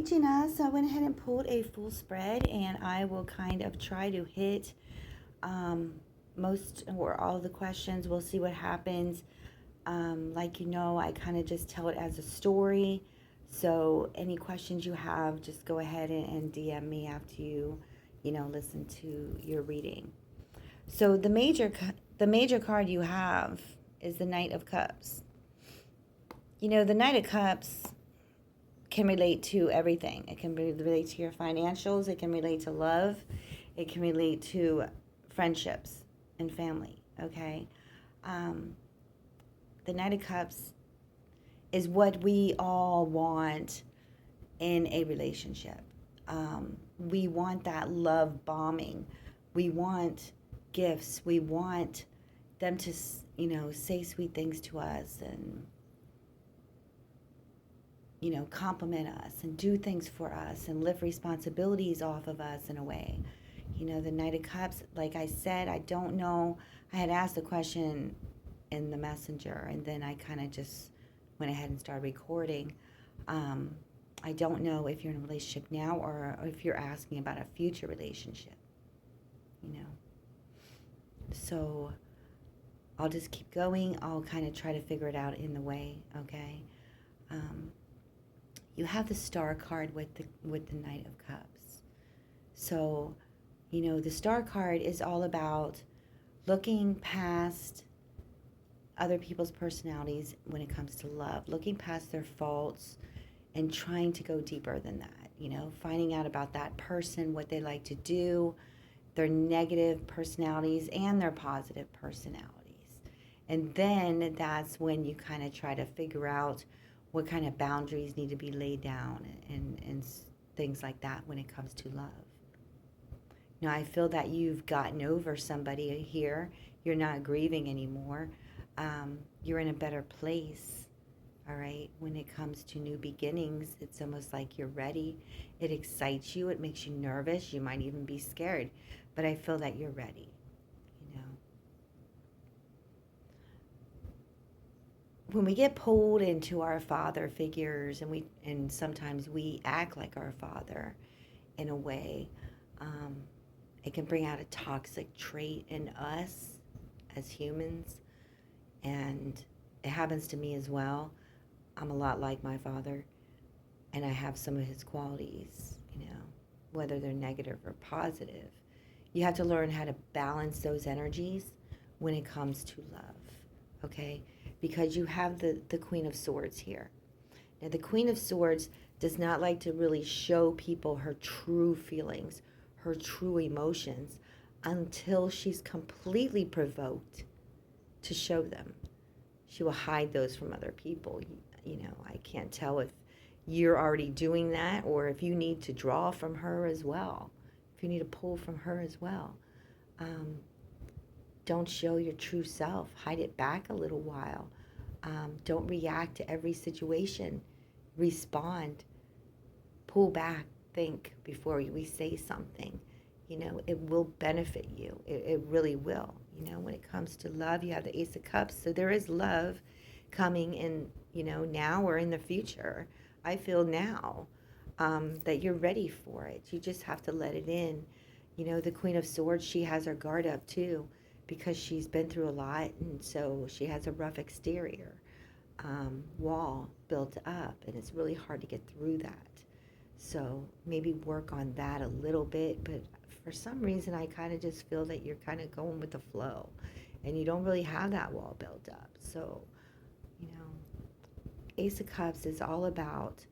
right, Gina. So I went ahead and pulled a full spread, and I will kind of try to hit um, most or all of the questions. We'll see what happens. Like I kind of just tell it as a story. So any questions you have, just go ahead and DM me after listen to your reading. So the major card you have is the Knight of Cups. The Knight of Cups can relate to everything. It can relate to your financials. It can relate to love. It can relate to friendships and family. Okay. Um, the Knight of Cups is what we all want in a relationship. We want that love bombing. We want gifts. We want them to, say sweet things to us and compliment us and do things for us and lift responsibilities off of us in a way. The Knight of Cups, like I said, I don't know. I had asked the question in the messenger, and then I kind of just went ahead and started recording. I don't know if you're in a relationship now or if you're asking about a future relationship, you know. So I'll just keep going. I'll kind of try to figure it out in the way, okay? Um, you have the Star card with the Knight of Cups. So, the Star card is all about looking past other people's personalities when it comes to love, looking past their faults and trying to go deeper than that, finding out about that person, what they like to do, their negative personalities and their positive personalities. And then that's when you kind of try to figure out what kind of boundaries need to be laid down and things like that when it comes to love. Now, I feel that you've gotten over somebody here. You're not grieving anymore. You're in a better place, all right? When it comes to new beginnings, it's almost like you're ready. It excites you. It makes you nervous. You might even be scared. But I feel that you're ready, When we get pulled into our father figures and sometimes we act like our father in a way, it can bring out a toxic trait in us as humans, and it happens to me as well. I'm a lot like my father, and I have some of his qualities, whether they're negative or positive. You have to learn how to balance those energies when it comes to love, okay? Because you have the Queen of Swords here. Now, the Queen of Swords does not like to really show people her true feelings, her true emotions, until she's completely provoked to show them. She will hide those from other people. I can't tell if you're already doing that or if you need to draw from her as well, if you need to pull from her as well. Don't show your true self. Hide it back a little while. Don't react to every situation. Respond. Pull back. Think before we say something. It will benefit you. It really will. When it comes to love, you have the Ace of Cups. So there is love coming in, now or in the future. I feel now that you're ready for it. You just have to let it in. The Queen of Swords, she has her guard up too because she's been through a lot, and so she has a rough exterior wall built up, and it's really hard to get through that. So maybe work on that a little bit, but for some reason I kind of just feel that you're kind of going with the flow and you don't really have that wall built up. So, Ace of Cups is all about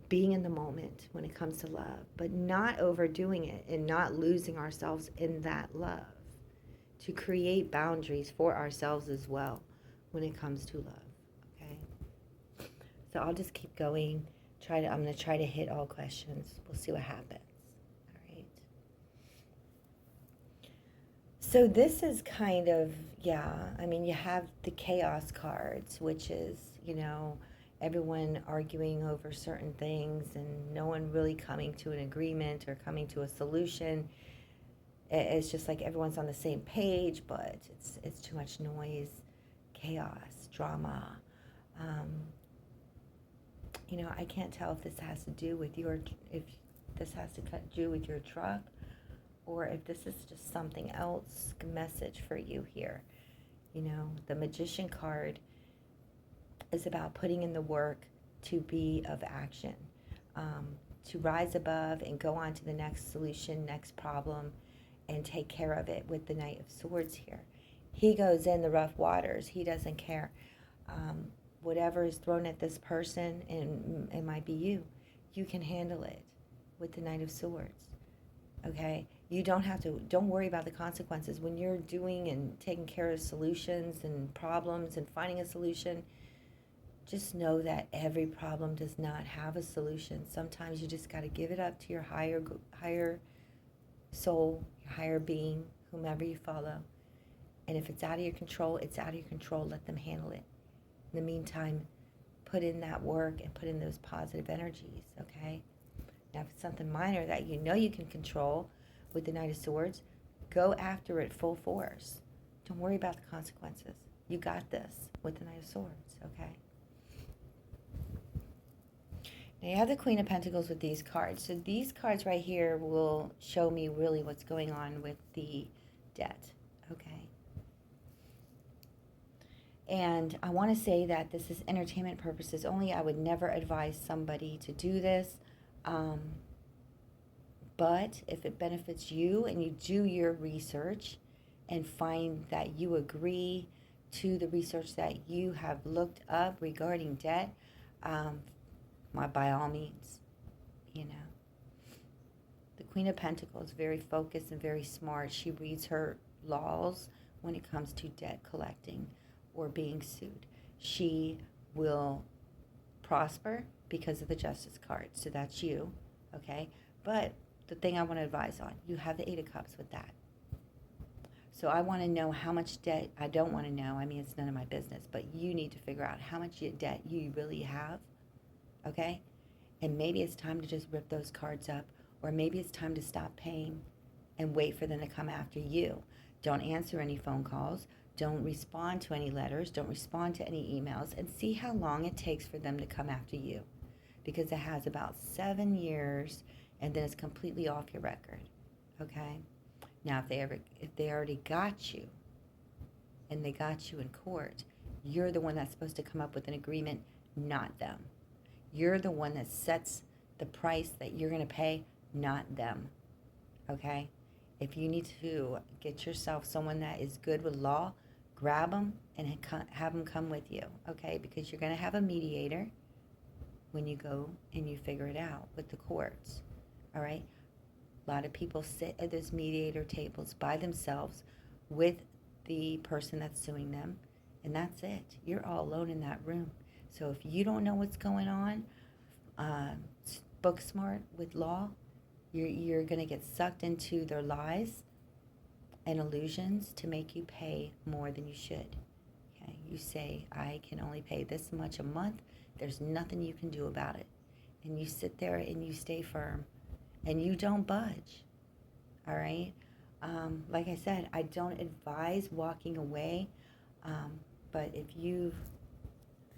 being in the moment when it comes to love, but not overdoing it and not losing ourselves in that love, to create boundaries for ourselves as well when it comes to love, okay? So I'll just keep going. I'm going to try to hit all questions. We'll see what happens. All right. So this is kind of, you have the chaos cards, which is, everyone arguing over certain things and no one really coming to an agreement or coming to a solution. It's just like everyone's on the same page, but it's too much noise, chaos, drama. I can't tell if this has to do with if this has to do with your truck, or if this is just something else message for you here. The Magician card is about putting in the work to be of action, to rise above and go on to the next solution, next problem, and take care of it with the Knight of Swords here. He goes in the rough waters. He doesn't care. Whatever is thrown at this person, and it might be you, you can handle it with the Knight of Swords. Okay? You don't worry about the consequences. When you're doing and taking care of solutions and problems and finding a solution, just know that every problem does not have a solution. Sometimes you just got to give it up to your higher soul, your higher being, whomever you follow. And if it's out of your control, it's out of your control. Let them handle it. In the meantime, put in that work and put in those positive energies, okay? Now, if it's something minor that you can control with the Knight of Swords, go after it full force. Don't worry about the consequences. You got this with the Knight of Swords, okay? Now you have the Queen of Pentacles with these cards. So these cards right here will show me really what's going on with the debt, okay? And I want to say that this is entertainment purposes only. I would never advise somebody to do this. But if it benefits you and you do your research and find that you agree to the research that you have looked up regarding debt, by all means, The Queen of Pentacles is very focused and very smart. She reads her laws when it comes to debt collecting or being sued. She will prosper because of the Justice card. So that's you, okay? But the thing I want to advise on, you have the Eight of Cups with that. So I want to know how much debt. I don't want to know. I mean, it's none of my business. But you need to figure out how much debt you really have, okay? And maybe it's time to just rip those cards up, or maybe it's time to stop paying and wait for them to come after you. Don't answer any phone calls. Don't respond to any letters. Don't respond to any emails, and see how long it takes for them to come after you, because it has about 7 years, and then it's completely off your record, okay? Now, if they already got you, and they got you in court, you're the one that's supposed to come up with an agreement, not them. You're the one that sets the price that you're going to pay, not them, okay? If you need to get yourself someone that is good with law, grab them and have them come with you, okay? Because you're going to have a mediator when you go and you figure it out with the courts, all right? A lot of people sit at those mediator tables by themselves with the person that's suing them, and that's it. You're all alone in that room. So if you don't know what's going on, book smart with law, you're going to get sucked into their lies and illusions to make you pay more than you should. Okay? You say, I can only pay this much a month. There's nothing you can do about it. And you sit there and you stay firm. And you don't budge. All right? Like I said, I don't advise walking away. But if you've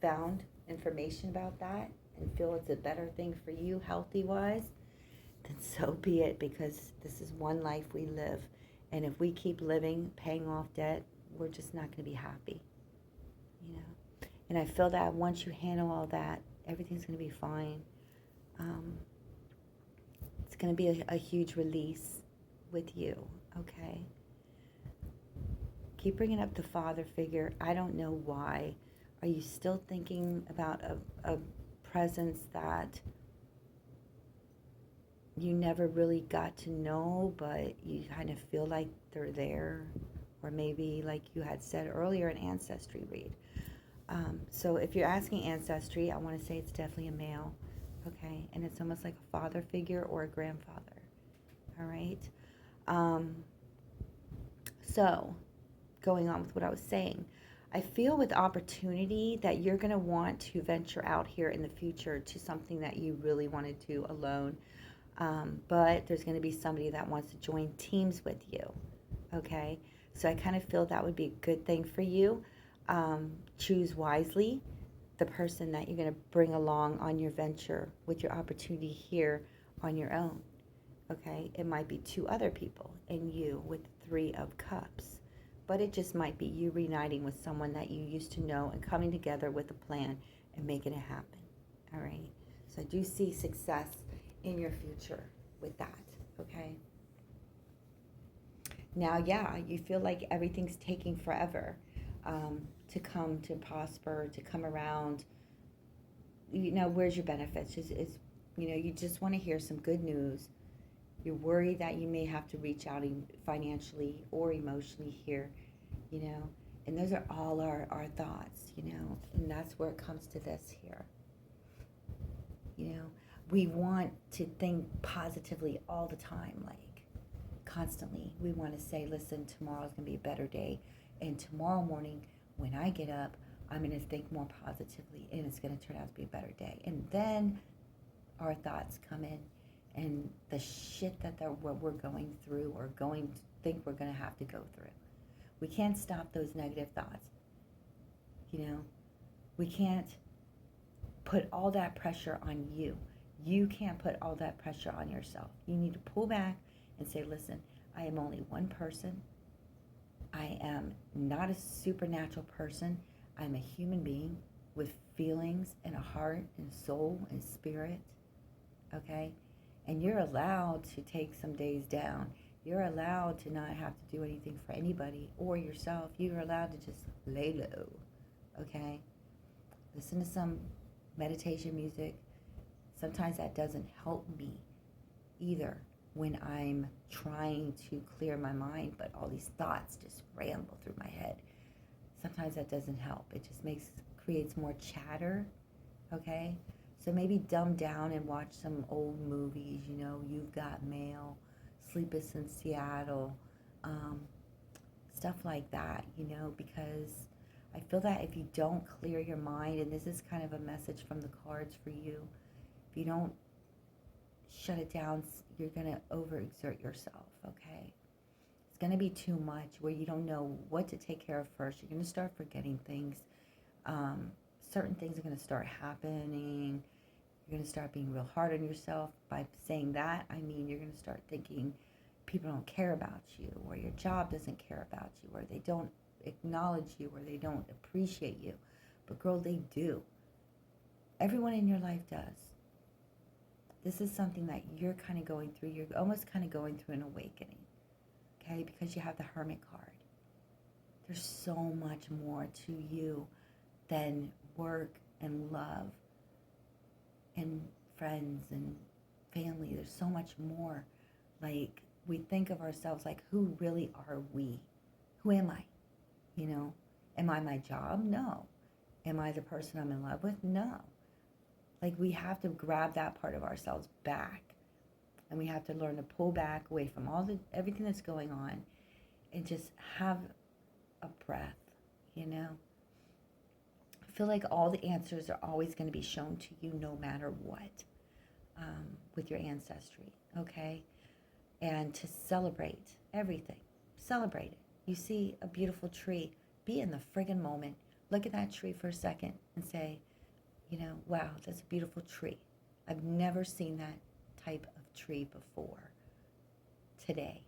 found information about that and feel it's a better thing for you healthy-wise, then so be it, because this is one life we live. And if we keep living, paying off debt, we're just not going to be happy, And I feel that once you handle all that, everything's going to be fine. It's going to be a huge release with you, okay? Keep bringing up the father figure. I don't know why. Are you still thinking about a presence that you never really got to know, but you kind of feel like they're there? Or maybe, like you had said earlier, an ancestry read. So if you're asking ancestry, I want to say it's definitely a male, okay? And it's almost like a father figure or a grandfather, all right? So going on with what I was saying, I feel with opportunity that you're going to want to venture out here in the future to something that you really want to do alone. But there's going to be somebody that wants to join teams with you, okay? So I kind of feel that would be a good thing for you. Choose wisely, the person that you're going to bring along on your venture with your opportunity here on your own. Okay, it might be two other people and you with Three of Cups, but it just might be you reuniting with someone that you used to know and coming together with a plan and making it happen. All right, so I do see success in your future with that. Okay, now, yeah, you feel like everything's taking forever to come to prosper, to come around. Where's your benefits? You just want to hear some good news. You're worried that you may have to reach out financially or emotionally here, and those are all our thoughts, and that's where it comes to this here. We want to think positively all the time, like constantly. We want to say, listen, tomorrow's going to be a better day, and tomorrow morning when I get up, I'm going to think more positively, and it's going to turn out to be a better day. And then our thoughts come in, and the shit what we're going through or think we're going to have to go through. We can't stop those negative thoughts. We can't put all that pressure on you. You can't put all that pressure on yourself. You need to pull back and say, listen, I am only one person. I am not a supernatural person. I'm a human being with feelings and a heart and soul and spirit, okay? And you're allowed to take some days down. You're allowed to not have to do anything for anybody or yourself. You're allowed to just lay low, okay? Listen to some meditation music. Sometimes that doesn't help me either when I'm trying to clear my mind, but all these thoughts just ramble through my head. Sometimes that doesn't help. It just creates more chatter, okay? So maybe dumb down and watch some old movies, You've Got Mail, Sleepless in Seattle, stuff like that, because I feel that if you don't clear your mind, and this is kind of a message from the cards for you, if you don't shut it down, you're going to overexert yourself, okay? It's going to be too much where you don't know what to take care of first. You're going to start forgetting things. Certain things are going to start happening. You're going to start being real hard on yourself. By saying that, I mean you're going to start thinking people don't care about you, or your job doesn't care about you, or they don't acknowledge you, or they don't appreciate you. But girl, they do. Everyone in your life does. This is something that you're kind of going through. You're almost kind of going through an awakening, okay? Because you have the Hermit card. There's so much more to you than work and love and friends and family. There's so much more. Like, we think of ourselves like, who really are we? Who am I? Am I my job? No. Am I the person I'm in love with? No. Like, we have to grab that part of ourselves back, and we have to learn to pull back away from everything that's going on and just have a breath, I feel like all the answers are always going to be shown to you no matter what, with your ancestry, okay? And to celebrate everything. Celebrate it. You see a beautiful tree, be in the friggin' moment. Look at that tree for a second and say, wow, that's a beautiful tree. I've never seen that type of tree before today,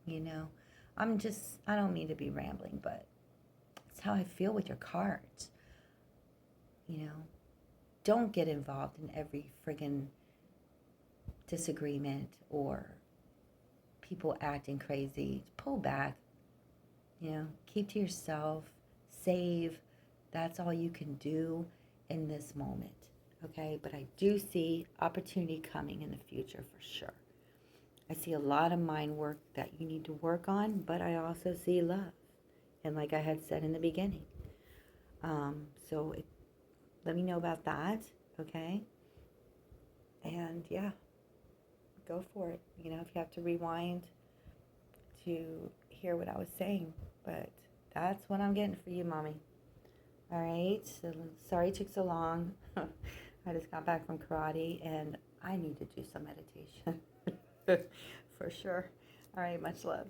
I don't mean to be rambling, but it's how I feel with your cards. Don't get involved in every friggin' disagreement or people acting crazy. Pull back, keep to yourself, save. That's all you can do in this moment, okay? But I do see opportunity coming in the future for sure. I see a lot of mind work that you need to work on, but I also see love. And like I had said in the beginning, let me know about that, okay? And yeah, go for it. If you have to rewind to hear what I was saying, but that's what I'm getting for you, Mommy. All right, so sorry it took so long. I just got back from karate, and I need to do some meditation for sure. All right, much love.